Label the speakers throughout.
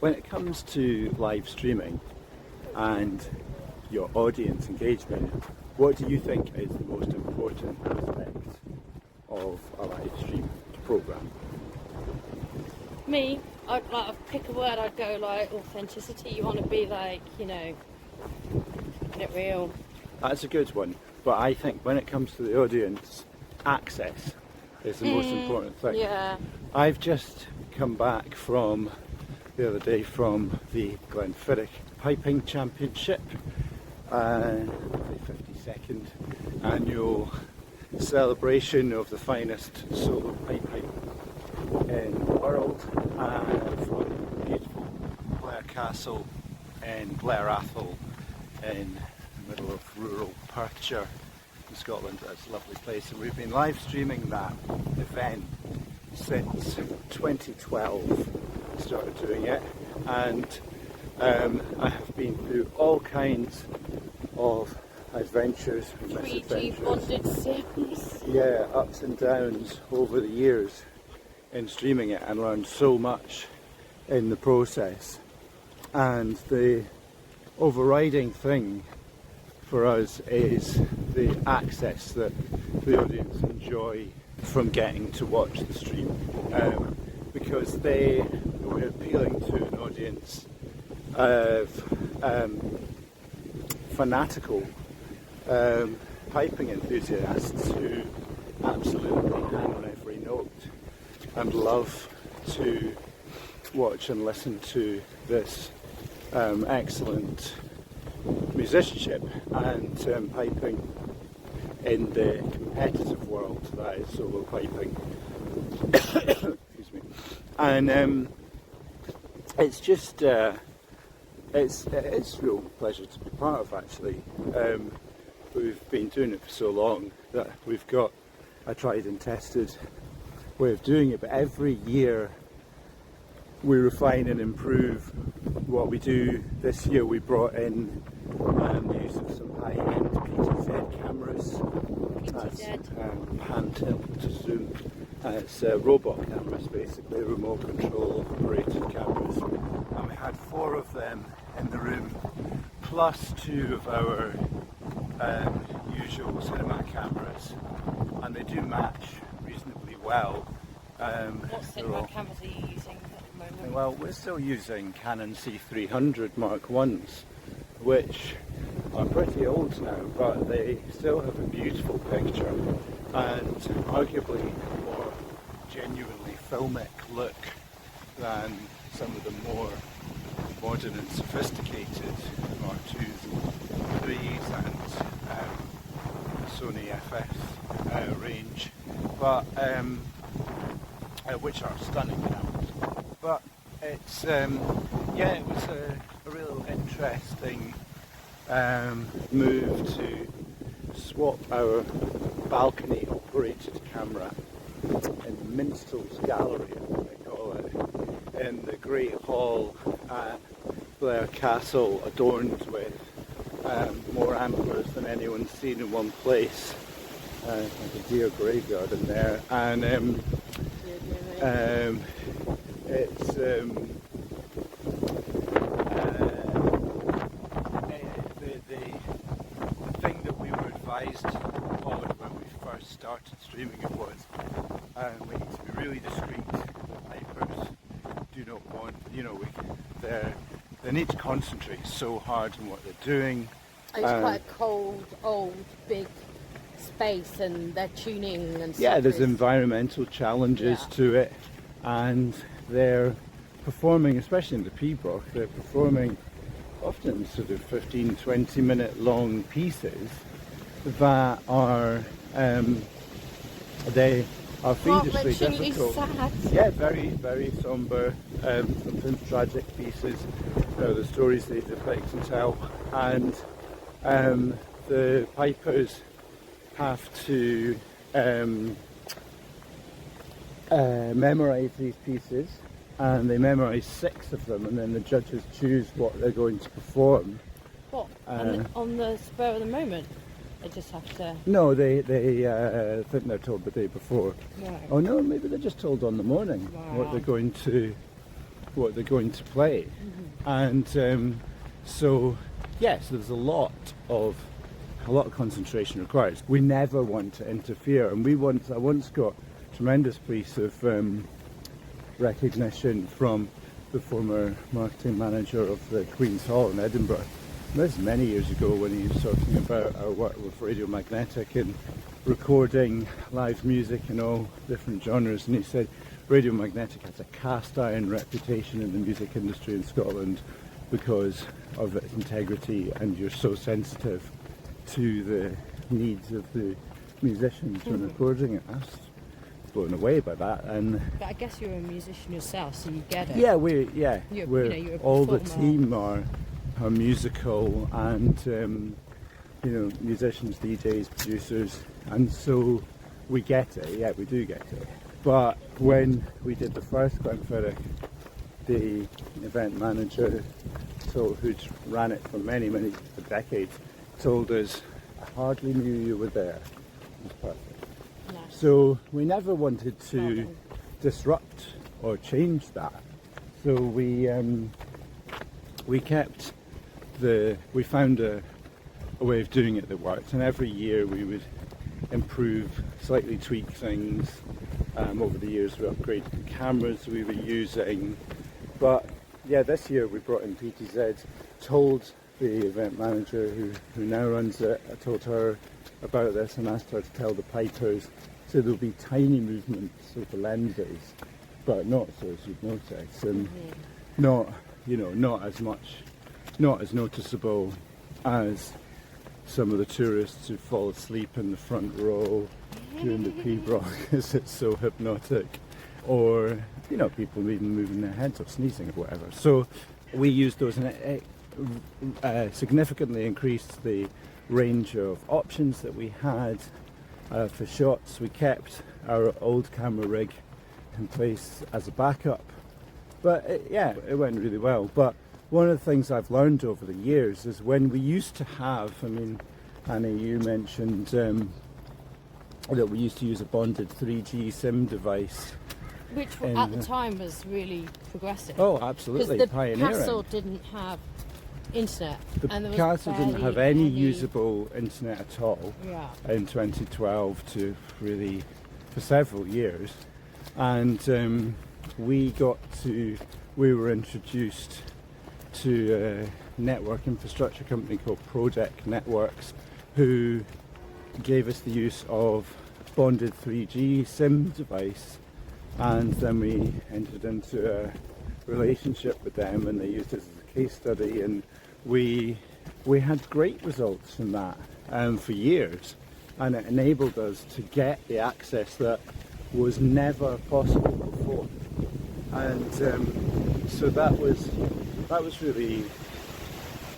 Speaker 1: when it comes to live streaming and your audience engagement, what do you think is the most important aspect of a live stream programme?
Speaker 2: Me, I'd pick a word. I'd go like authenticity. You want to be like, get it real.
Speaker 1: That's a good one, but I think when it comes to the audience, access is the most important thing.
Speaker 2: Yeah.
Speaker 1: I've just come back from the other day from the Glenfiddich Piping Championship, the 52nd annual celebration of the finest solo piping in the world, from beautiful Blair Castle in Blair in the middle of rural Perthshire in Scotland. That's a lovely place, and we've been live streaming that event since 2012. Started doing it, and I have been through all kinds of adventures and
Speaker 2: 3G bonded sims.
Speaker 1: Yeah, ups and downs over the years in streaming it, and learned so much in the process. And the overriding thing for us is the access that the audience enjoy from getting to watch the stream, because we're appealing to an audience of fanatical piping enthusiasts who absolutely hang on every note and love to watch and listen to this excellent musicianship and piping in the competitive world that is solo piping. Excuse me. And it's just it's a real pleasure to be part of, actually. We've been doing it for so long that we've got a tried and tested way of doing it, but every year we refine and improve what we do. This year we brought in the use of some high-end PTZ cameras. That's pan tilt to zoom. It's robot cameras, basically, remote control operated cameras. And we had 4 of them in the room, plus 2 of our usual cinema cameras, and they do match reasonably well.
Speaker 2: What cinema cameras are you using at the moment?
Speaker 1: Well, we're still using Canon C300 Mark 1s, which are pretty old now, but they still have a beautiful picture and arguably a more genuinely filmic look than some of the more modern and sophisticated Mark 2s and 3s and Sony FS range, but which are stunning cameras. But it's it was a real interesting move to swap our balcony operated camera in the Minstrel's Gallery, as they call it, in the Great Hall at Blair Castle, adorned with more antlers than anyone's seen in one place, like a deer graveyard in there, and it's the thing that we were advised on when we first started streaming it was we need to be really discreet. Pipers do not want, they need to concentrate so hard on what they're doing.
Speaker 2: It's quite a cold, old, big space, and they're tuning and stuff.
Speaker 1: Yeah, there's environmental challenges to it, and they're performing, especially in the P-Block, they're performing often sort of 15-20 minute long pieces that are they are fiendishly difficult.
Speaker 2: Sad.
Speaker 1: Yeah, very, very sombre, sometimes tragic pieces. The stories they depict and tell, and the pipers have to memorise these pieces, and they memorise 6 of them, and then the judges choose what they're going to perform.
Speaker 2: What? On the spur of the moment? They just have to...
Speaker 1: No, they think they're told the day before.
Speaker 2: Right.
Speaker 1: Oh no, maybe they're just told on the morning what they're going to what they're going to play. And so there's a lot of concentration required. We never want to interfere, and I once got a tremendous piece of recognition from the former marketing manager of the Queen's Hall in Edinburgh. This is many years ago, when he was talking about our work with Radio Magnetic and recording live music in all different genres, and he said Radio Magnetic has a cast iron reputation in the music industry in Scotland because of its integrity, and you're so sensitive to the needs of the musicians when recording it. I was blown away by that. And
Speaker 2: but I guess you're a musician yourself, so you get it.
Speaker 1: Yeah,
Speaker 2: you're
Speaker 1: all the team are musical, and musicians, DJs, producers, and so we get it. Yeah, we do get it. But when we did the first Glenfiddich, the event manager who'd ran it for many decades told us, "I hardly knew you were there." It was perfect.
Speaker 2: Nice.
Speaker 1: So we never wanted to disrupt or change that. So we found a way of doing it that worked, and every year we would improve, slightly tweak things. Over the years we upgraded the cameras we were using, but this year we brought in PTZ, told the event manager who now runs it, I told her about this and asked her to tell the pipers, so there'll be tiny movements of the lenses, but not so as you'd notice, and not as noticeable as some of the tourists who fall asleep in the front row during the P-Brock because it's so hypnotic, or people even moving their heads or sneezing or whatever. So we used those, and it significantly increased the range of options that we had for shots. We kept our old camera rig in place as a backup, but it went really well. But one of the things I've learned over the years is when we used to have, Anny, you mentioned that we used to use a bonded 3G SIM device.
Speaker 2: Which at the time was really progressive.
Speaker 1: Oh, absolutely,
Speaker 2: because the
Speaker 1: pioneering.
Speaker 2: Castle didn't have internet.
Speaker 1: The Castle didn't have any usable internet at all in 2012 for several years. And we were introduced to a network infrastructure company called Prodec Networks, who gave us the use of bonded 3G SIM device, and then we entered into a relationship with them, and they used us as a case study, and we had great results from that for years, and it enabled us to get the access that was never possible before. And so that was really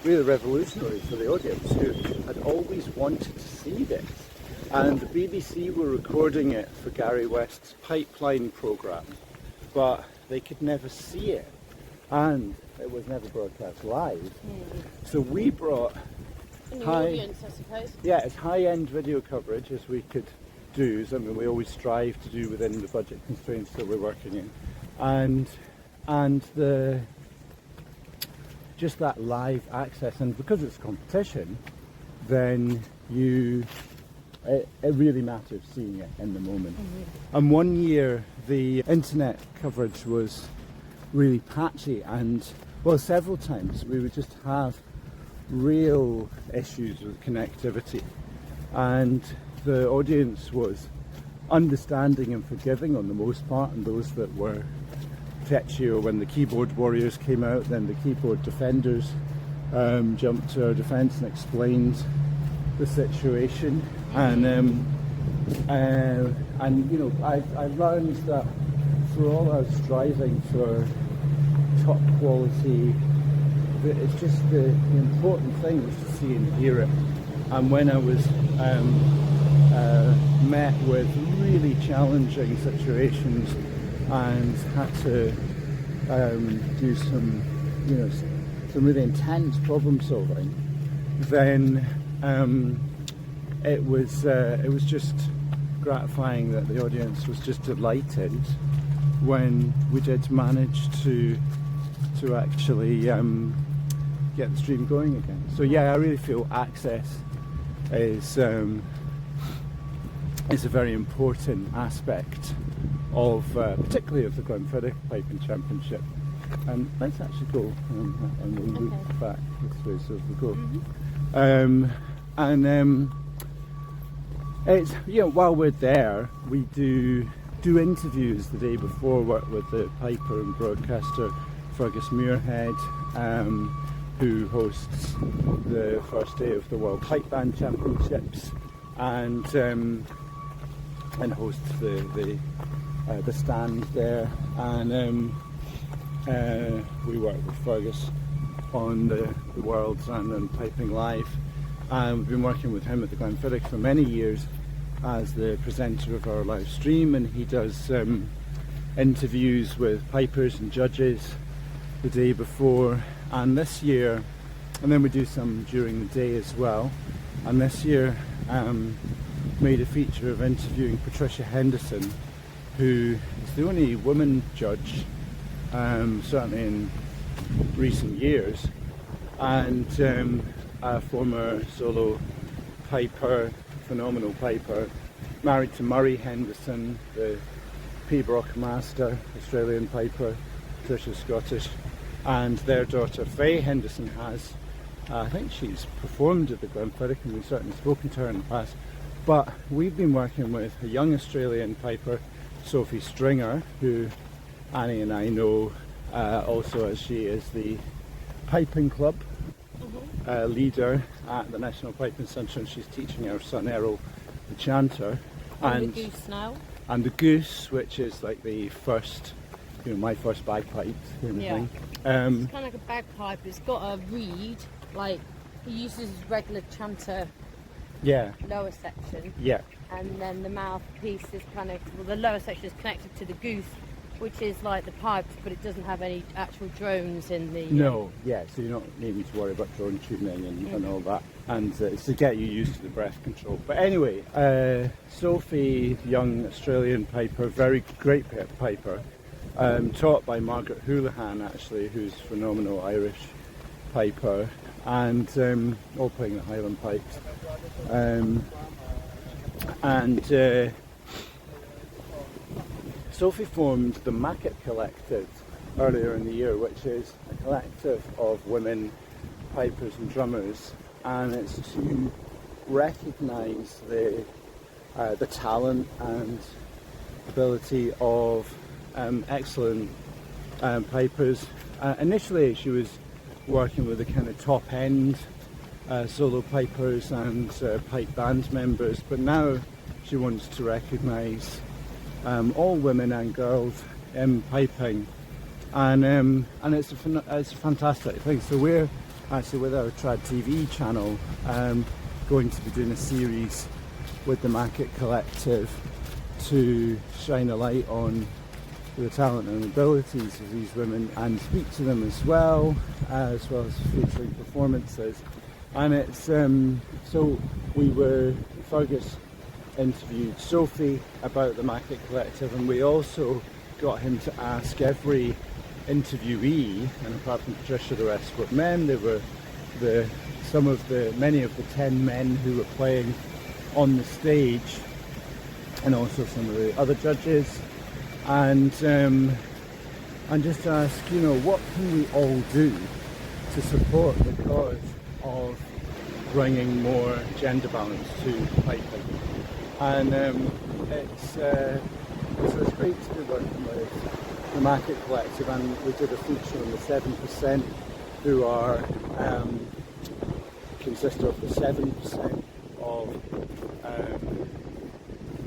Speaker 1: revolutionary for the audience, who had always wanted to see this. And the BBC were recording it for Gary West's Pipeline programme, but they could never see it, and it was never broadcast live. So we brought
Speaker 2: audience, I suppose.
Speaker 1: As high-end video coverage as we could do. We always strive to do within the budget constraints that we're working in, and just that live access. And because it's competition, then it really matters seeing it in the moment. And one year the internet coverage was really patchy, and several times we would just have real issues with connectivity, and the audience was understanding and forgiving on the most part, and those that were tetchy, or when the keyboard warriors came out, then the keyboard defenders jumped to our defence and explained the situation. And I learned that for all our striving for top quality, it's just the important thing is to see and hear it. And when I was met with really challenging situations and had to do some really intense problem solving, then it was just gratifying that the audience was just delighted when we did manage to actually get the stream going again. So yeah, I really feel access is a very important aspect of particularly of the Glenfiddich Piping Championship. And let's actually go and we'll loop back this way so we go. It's, you know, while we're there, we do interviews the day before, work with the piper and broadcaster Fergus Muirhead, who hosts the first day of the World Pipe Band Championships, and hosts the stand there, and we work with Fergus on the Worlds and on Piping Live. We've been working with him at the Glenfiddich for many years as the presenter of our live stream, and he does interviews with pipers and judges the day before, and this year, and then we do some during the day as well, and this year made a feature of interviewing Patricia Henderson, who is the only woman judge, certainly in recent years, and a former solo piper, phenomenal piper, married to Murray Henderson, the Piobaireachd master, Australian piper. Patricia's Scottish, and their daughter Faye Henderson has, I think she's performed at the Glenfiddich, and we've certainly spoken to her in the past, but we've been working with a young Australian piper, Sophie Stringer, who Annie and I know also as she is the piping club leader at the National Piping Centre, and she's teaching our son Errol the chanter.
Speaker 2: And the goose now.
Speaker 1: And the goose, which is like the first, you know, my first bagpipe kind of thing.
Speaker 2: It's kind of like a bagpipe. It's got a reed, like he uses his regular chanter lower section. Yeah. And then the mouthpiece is kind of, well, the lower section is connected to the goose, which is like the pipes, but it doesn't have any actual drones in the...
Speaker 1: No, yeah, so you're not needing to worry about drone tuning and all that. And it's to get you used to the breath control. But anyway, Sophie, young Australian piper, very great piper, taught by Margaret Houlihan, actually, who's a phenomenal Irish piper, and all playing the Highland pipes. Sophie formed the Maket collective earlier in the year, which is a collective of women pipers and drummers, and it's to recognise the talent and ability of excellent pipers. Initially she was working with the kind of top end solo pipers and pipe band members, but now she wants to recognise all women and girls in piping, and it's a fantastic thing. So we're actually, with our Trad TV channel, going to be doing a series with the Maket collective to shine a light on the talent and abilities of these women and speak to them as well as featuring performances. And it's so Fergus interviewed Sophie about the Maket collective, and we also got him to ask every interviewee, and apart from Patricia, the rest were men. They were many of the 10 men who were playing on the stage, and also some of the other judges, and just ask, you know, what can we all do to support the cause of bringing more gender balance to piping. And it's great to be working with the Maket collective, and we did a feature on the 7%, who are consist of the 7% of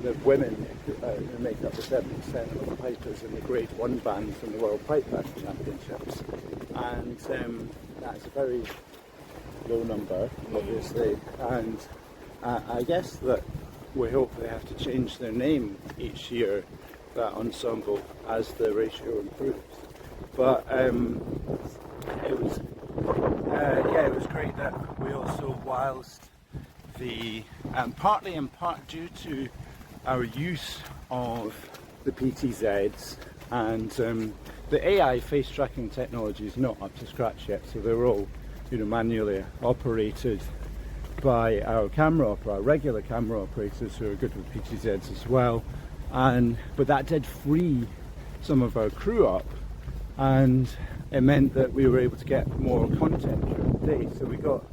Speaker 1: the women who make up the 7% of the pipers in the Grade 1 band from the World Pipe Band Championships, and that's a very low number, obviously, and I guess that we hope they have to change their name each year, that ensemble, as the ratio improves. But it was great that we also, whilst the partly in part due to our use of the PTZs And the AI face tracking technology is not up to scratch yet, so they're all, manually operated by our regular camera operators who are good with PTZs as well. But that did free some of our crew up, and it meant that we were able to get more content during the day. So we got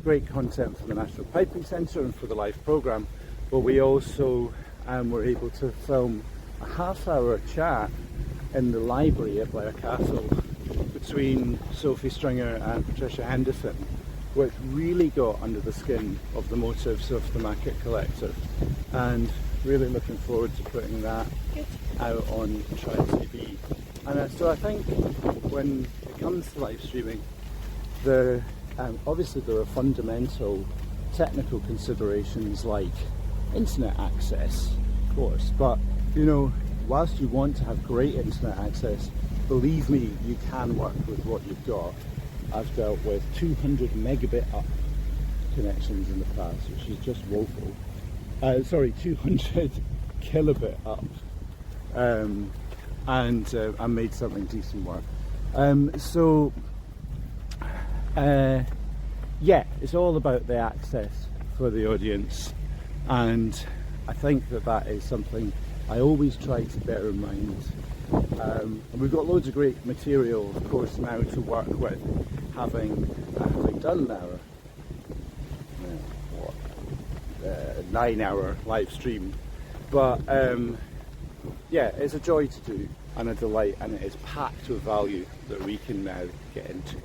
Speaker 1: great content for the National Piping Centre and for the live programme, but we also were able to film a half-hour chat in the library at Blair Castle between Sophie Stringer and Patricia Henderson, which really got under the skin of the motives of the Maket Collective, and really looking forward to putting that out on Try TV. And so I think when it comes to live streaming, obviously there are fundamental technical considerations like internet access, of course, but whilst you want to have great internet access, believe me, you can work with what you've got. I've dealt with 200 megabit up connections in the past, which is just woeful. 200 kilobit up, and I made something decent work. It's all about the access for the audience, and I think that is something I always try to bear in mind. And we've got loads of great material, of course, now to work with, having done our 9-hour live stream. But it's a joy to do and a delight, and it is packed with value that we can now get into.